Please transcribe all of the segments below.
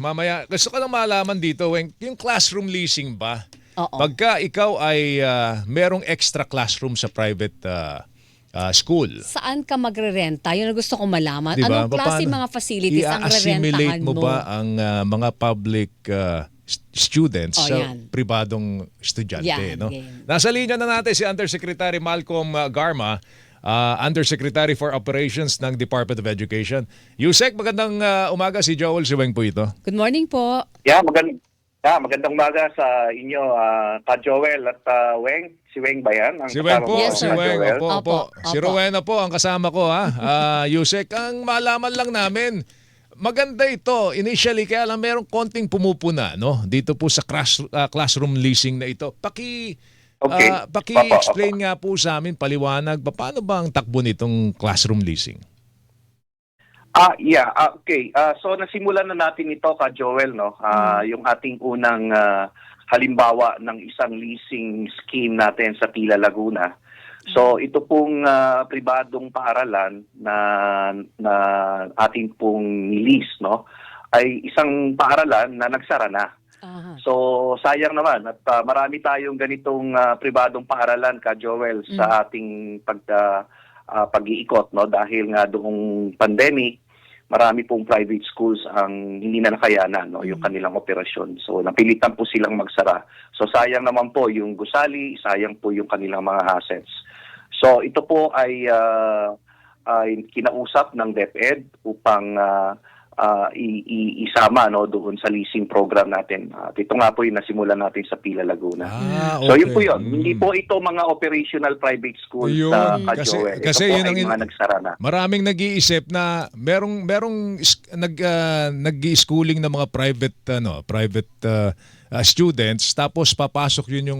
Mamaya, gusto ko lang malaman dito, yung classroom leasing ba? Oo. Pagka ikaw ay merong extra classroom sa private school, Saan ka magre-renta? Yun ang gusto ko malaman. 'di ba? Anong klase Paano mga facilities ang i-assimilate rerentahan mo mo? ba ang mga public students O sa yan. pribadong estudyante, Yan, no? game. Nasa linya na natin si Undersecretary Malcolm Garma, Undersecretary for Operations ng Department of Education. Yusek, magandang umaga. Si Joel Siweng po ito. Good morning po. Magandang umaga sa inyo, Ka Joel at Weng. Si Weng ba yan? Ang Si Weng kasama po, mo, Yes, si sir. Ka Weng, Joel? opo, opo. Opo, Si opo. Rowena po ang kasama ko, ha. Yusek, ang malaman lang namin, maganda ito. Initially, kaya lang merong konting pumupuna, no? Dito po sa classroom leasing na ito. Okay. Paki-explain nga po sa amin, paliwanag, paano ba ang takbo nitong classroom leasing? Okay. So nasimulan na natin ito, Ka Joel, no? Yung ating unang halimbawa ng isang leasing scheme natin sa Pila, Laguna. So ito pong pribadong paaralan na ating pong nilease, no? Ay isang paaralan na nagsara na. Aha. So sayang naman at marami tayong ganitong pribadong paaralan, Ka Joel, sa ating pag-iikot, no, dahil nga doong pandemic marami pong private schools ang hindi na nakayanan, no, yung kanilang operasyon. So napilitan po silang magsara. So sayang naman po yung gusali, sayang po yung kanilang mga assets. So ito po ay kinausap ng DepEd upang isama, no, doon sa leasing program natin. Ito nga po yung nasimulan natin sa Pila, Laguna. So yun po yun. Hindi po ito mga operational private schools sa Ayun. Joel. Ito Kasi po yun ay ang mga nagsara na. maraming nag-iisip na merong nag-schooling na mga private students, tapos papasok din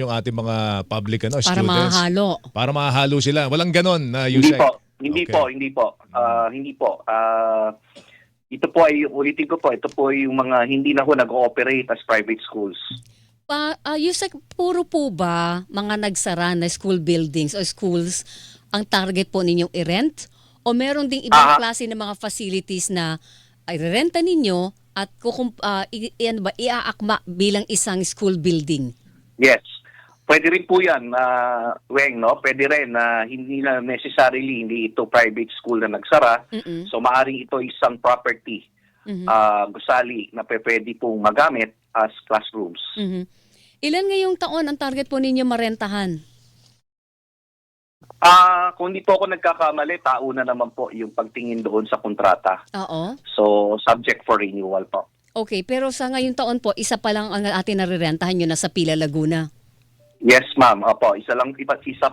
yung ating mga public Para students mahalo. para mahalo sila. Walang ganon na Hindi Yusek. po. Hindi Okay. po. Hindi po. Ito po ay, ulitin ko po, ito po yung mga hindi na ho nag-ooperate as private schools. Yusek, puro po ba mga nagsara na school buildings o schools ang target po ninyong i-rent? O meron ding ibang klase ng mga facilities na i-renta ninyo at iaakma bilang isang school building? Yes. Pwede rin po yan, Weng, no? Pwede rin na hindi na necessarily hindi ito private school na nagsara. So maaring ito isang property, gusali na pwede pong magamit as classrooms. Ilan ngayong taon ang target po ninyo marentahan? Kung di po ako nagkakamali, tauna naman po yung pagtingin doon sa kontrata. Oo. So subject for renewal po. Okay, pero sa ngayong taon po, isa pa lang ang ating narirentahan nyo na sa Pila, Laguna. Yes, ma'am. Opo, isa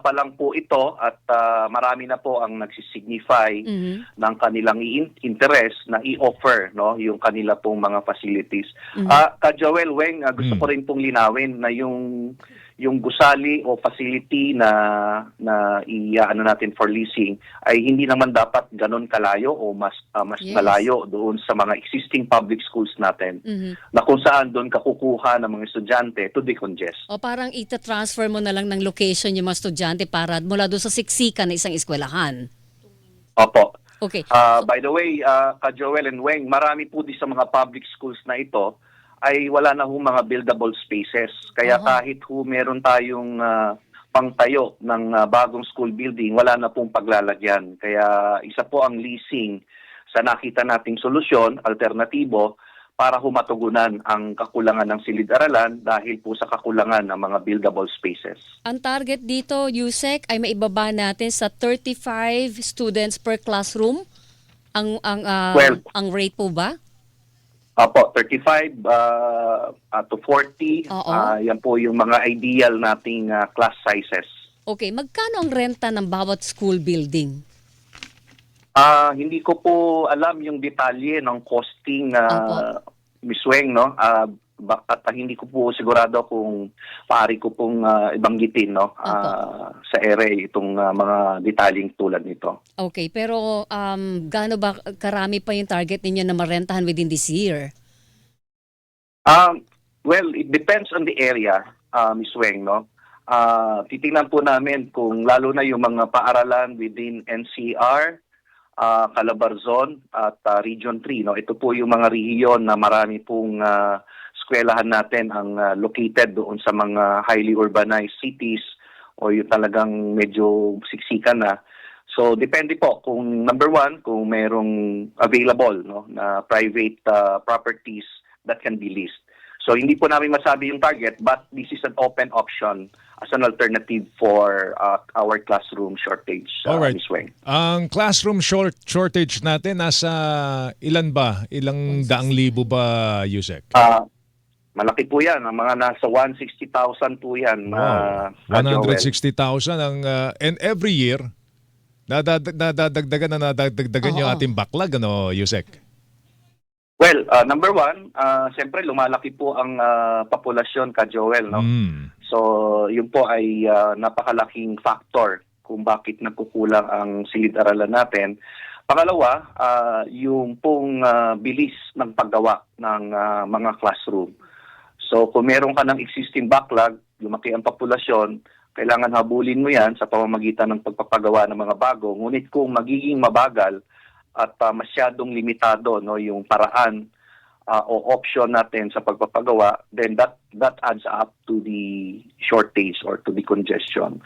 pa lang po ito at marami na po ang nagsisignify ng kanilang interest na i-offer, no, yung kanila pong mga facilities. Ka Joel, Weng, gusto ko rin pong linawin na yung gusali o facility na ano natin for leasing ay hindi naman dapat ganon kalayo o mas Yes. malayo doon sa mga existing public schools natin na kung saan doon kakukuha ng mga estudyante to decongest. O parang ita-transfer mo na lang ng location yung mga estudyante para mula doon sa siksikan na isang eskwelahan. Opo. Okay. By the way, Ka Joel and Weng, marami po di sa mga public schools na ito ay wala na hong mga buildable spaces. Kaya kahit meron tayong pangtayo ng bagong school building, wala na pong paglalagyan. Kaya isa po ang leasing sa nakita nating solusyon, alternatibo, para humatugunan ang kakulangan ng silid-aralan dahil po sa kakulangan ng mga buildable spaces. Ang target dito, Yusek, ay maibaba natin sa 35 students per classroom. Ang rate po ba? Opo, 35 to 40. Oo. Yan po yung mga ideal nating class sizes. Okay, magkano ang renta ng bawat school building? Hindi ko po alam yung detalye ng costing, Opo. Miss Weng, no? At hindi ko po sigurado kung paari ko pong ibanggitin, no, sa ere itong mga detalyeng tulad nito. Okay, pero gaano ba karami pa yung target ninyo na marentahan within this year? Well, it depends on the area, Miss Weng, no? Titingnan po namin kung lalo na yung mga paaralan within NCR, Calabarzon at Region 3. No? Ito po yung mga rehiyon na marami pong eskwelahan natin ang located doon sa mga highly urbanized cities o yung talagang medyo siksikan na. So depende po kung number one, kung merong available no, na private properties that can be leased. So hindi po namin masabi yung target, but this is an open option as an alternative for our classroom shortage, Alright. Ms. Weng. Ang classroom shortage natin, nasa ilan ba? Ilang daang libo ba, Yusek? Malaki po yan. Ang mga nasa 160,000 po yan. Wow. 160,000 ang and every year nadadagdagan yung ating backlog, ano, Yusek? Well, number one, siyempre lumalaki po ang populasyon, ka Joel, no? So, yun po ay napakalaking factor kung bakit nagkukulang ang silid-aralan natin. Pangalawa, yung pong bilis ng paggawa ng mga classroom. So, kung meron ka ng existing backlog, lumaki ang populasyon, kailangan habulin mo yan sa pamamagitan ng pagpapagawa ng mga bago. Ngunit kung magiging mabagal at masyadong limitado no yung paraan o option natin sa pagpapagawa, then that adds up to the shortage or to the congestion.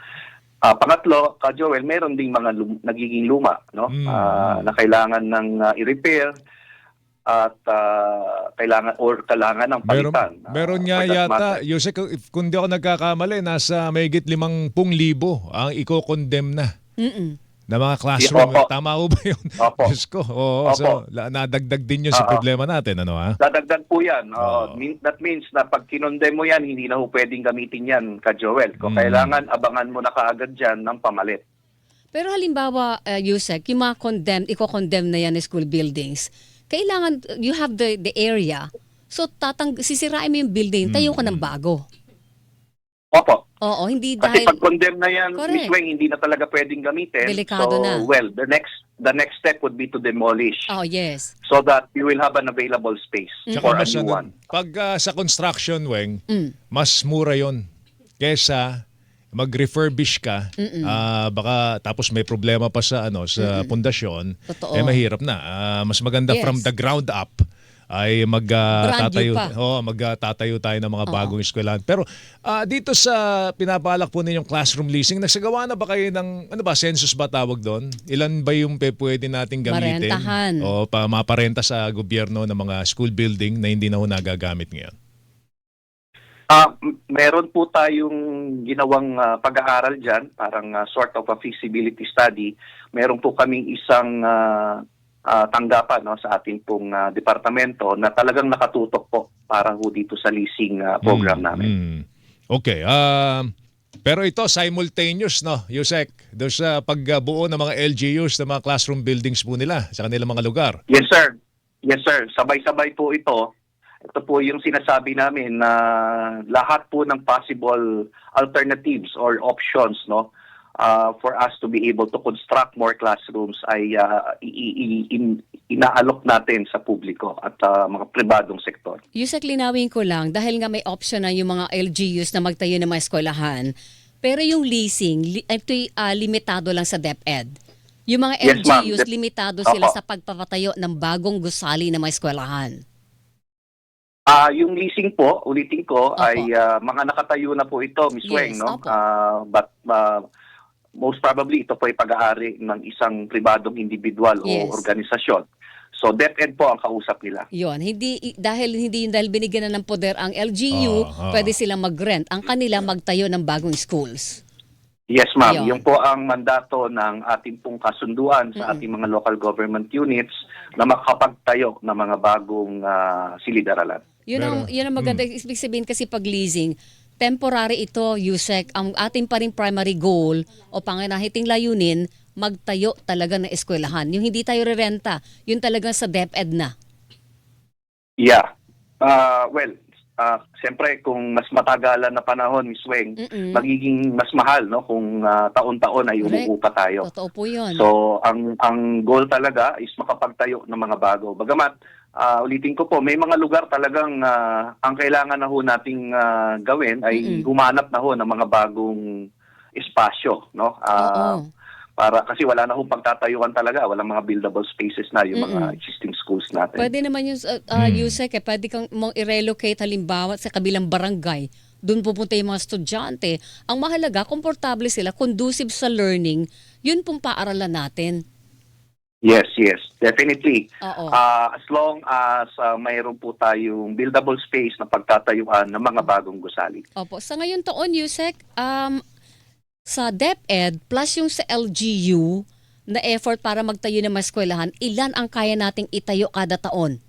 Pangatlo, ka Joel, meron ding mga nagiging luma no na kailangan ng i-repair at kailangan ng palitan. Meron nga yata, Yusek, kung di ako nagkakamali, nasa mahigit 50,000 ang i-condemn na. Na mga classroom. Opo. Tama ko ba yun? Opo. Diyos ko. Oo, Opo. so, nadagdag din yun sa problema natin. Ano, ha? Dadagdag po yan. That means na pag kinondem mo yan, hindi na ho pwedeng gamitin yan, ka Joel. Kung kailangan, abangan mo na kaagad dyan ng pamalit. Pero halimbawa, Yusek, yung mga i-condemn na yan na school buildings, kailangan, you have the area. So, sisirain mo yung building, tayo ka ng bago. Opo. Oo, hindi Kasi dahil... pag condemn na yan, Correct. Ms. Weng, hindi na talaga pwedeng gamitin. Delikado so, na. well, the next step would be to demolish Oh, yes. so that you will have an available space for a new one. Pag sa construction, Weng, mas mura yon kesa mag-refurbish ka, baka tapos may problema pa sa sa pundasyon, Totoo. mahirap na. Mas maganda Yes. from the ground up ay Brand new magtatayo pa. magtatayo tayo ng mga bagong eskwelahan. Pero dito sa pinabalak po ninyong classroom leasing, nagsagawa na ba kayo ng census ba tawag doon? Ilan ba yung pwede nating gamitin? Marentahan. O maparenta sa gobyerno ng mga school building na hindi na ho nagagamit ngayon? Meron po tayong ginawang pag-aaral dyan, parang sort of a feasibility study. Meron po kaming isang tanggapan sa ating pong departamento na talagang nakatutok po para ho dito sa leasing program namin. Okay. Pero ito simultaneous, no, Yusek, doon sa pagbuo ng mga LGUs, ng mga classroom buildings po nila sa kanilang mga lugar. Yes, sir. Yes, sir. Sabay-sabay po ito. Ito po yung sinasabi namin na lahat po ng possible alternatives or options for us to be able to construct more classrooms ay inaalok natin sa publiko at mga pribadong sektor. Yusek, linawin ko lang, dahil nga may option na yung mga LGUs na magtayo ng mga eskwelahan, pero yung leasing, ito'y limitado lang sa DepEd. Yung mga Yes, ma'am. LGUs, limitado sila Opo. sa pagpapatayo ng bagong gusali na mga eskwelahan. Yung leasing po, ulitin ko, Opo. ay mga nakatayo na po ito, Ms. Yes, Weng, no? opo. But most probably ito po ay pag-aari ng isang pribadong individual Yes. o organisasyon. So DepEd po ang kausap nila. Yun, dahil binigyan na ng poder ang LGU, pwede silang mag-rent. Ang kanila magtayo ng bagong schools. Yes, ma'am. Ayun. Yung po ang mandato ng ating pong kasunduan sa ating mga local government units na makapagtayo ng mga bagong silid-aralan. Yun ang maganda. Ibig sabihin kasi pag leasing, temporary ito, Yusek. Ang ating pa rin primary goal o panginahiting layunin, magtayo talaga ng eskwelahan. Yung hindi tayo rerenta, yun talaga sa DepEd na. Yeah. Siyempre kung mas matagalan na panahon, Ms. Weng, magiging mas mahal kung taon-taon ay umuupa pa tayo. Totoo po yun. So ang goal talaga is makapagtayo ng mga bago. Bagamat ulitin ko po, may mga lugar talagang ang kailangan na ho nating gawin ay humanap na ho ng mga bagong espasyo, no? Oo. Para kasi wala na hong pagtatayuan talaga, walang mga buildable spaces na yung mga existing schools natin. Pwede naman yung Yusek, pwede kang mong i-relocate halimbawa sa kabilang barangay. Doon pupunta yung mga estudyante. Ang mahalaga, komportable sila, conducive sa learning. Yun pong paaralan natin. Yes, definitely. Oo. As long as mayroon po tayong buildable space na pagtatayuan ng mga bagong gusali. Opo. Sa ngayon taon, Yusek, sa DepEd plus yung sa LGU na effort para magtayo ng mga eskwelahan, ilan ang kaya nating itayo kada taon?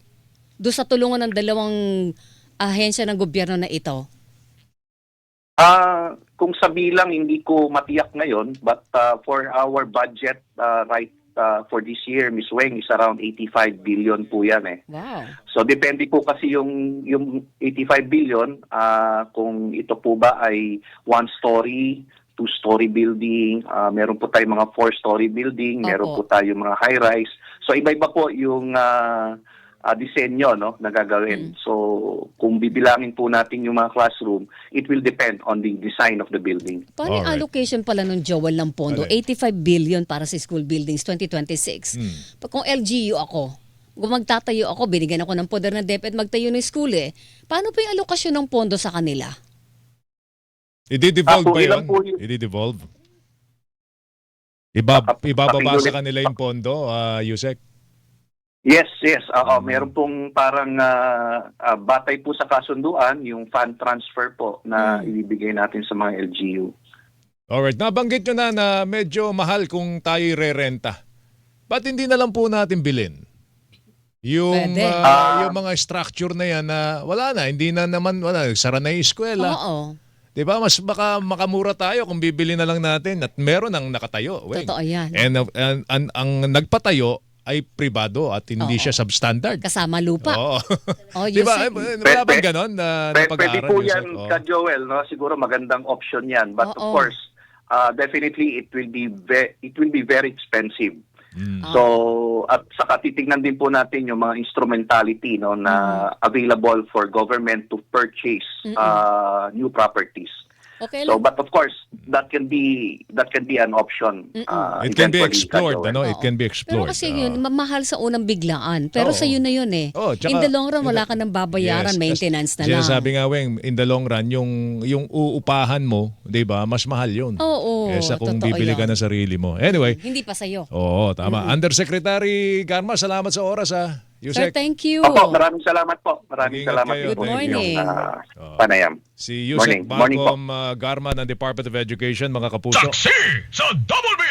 Doon sa tulungan ng dalawang ahensya ng gobyerno na ito. Kung sa bilang, hindi ko matiyak ngayon, but for our budget for this year, Ms. Weng, is around 85 billion po yan eh. Wow. So depende po kasi yung 85 billion, kung ito po ba ay one-story, two-story building, meron po tayong mga four-story building, meron Opo. po tayong mga high-rise. So iba-iba po yung disenyo no, na gagawin. So kung bibilangin po natin yung mga classroom, it will depend on the design of the building. Paano yung Alright. allocation pala ng Joel ng pondo? Alin? 85 billion para sa school buildings 2026. Pag kung LGU ako, kung magtatayo ako, binigyan ako ng poder ng DepEd magtayo ng school paano pa yung alokasyon ng pondo sa kanila? I-devolve ba ilan yun? po yun? I-devolve? Ibababa Pakiulit. sa kanila yung pondo, Yusek? Yes. Meron pong parang batay po sa kasunduan, yung fund transfer po na ibibigay natin sa mga LGU. Alright, nabanggit nyo na medyo mahal kung tayo re-renta. Ba't hindi na lang po natin bilhin? Yung, Pwede. yung mga structure na yan na wala na, hindi na naman, sara na yung eskwela. Oo. Di ba? Mas baka makamura tayo kung bibili na lang natin at meron ang nakatayo. Weng. Totoo yan. And ang nagpatayo ay pribado at hindi Oo. siya substandard. Kasama lupa. Oo. Oh, Di ba? Yusek. Wala bang ganon na Pwede pag-aaral? po Yusek? yan, Oo. Ka Joel, no? Siguro magandang option yan. But of Oo. course, definitely it will be very expensive. Mm. So, at saka titingnan din po natin yung mga instrumentality no na available for government to purchase new properties. Okay So, lang. but of course, that can be an option. It can be eventually, explored, Ka Joel. ano? It Oo. can be Pero explored. kasi yun, mahal sa unang biglaan. Pero Oo. sa yun na yun Oo, tsaka- in the long run, wala ka nang babayaran, Yes, maintenance na lang. Sinasabi nga, Weng, in the long run, yung uupahan mo, di ba, mas mahal yun. Oo, Kesa kung totoo bibili ka yan. ng sarili mo. Anyway, Hindi pa sa'yo. oo, tama. Undersecretary Garma, salamat sa oras, ha. Sir, Yusek, thank you. Opo, maraming salamat po. Maraming Mag-ingat salamat kayo. din Good po sa morning. inyong panayam. si Yusek Morning po. Malcolm Garma ng Department of Education, mga kapuso. Saksi sa Double B!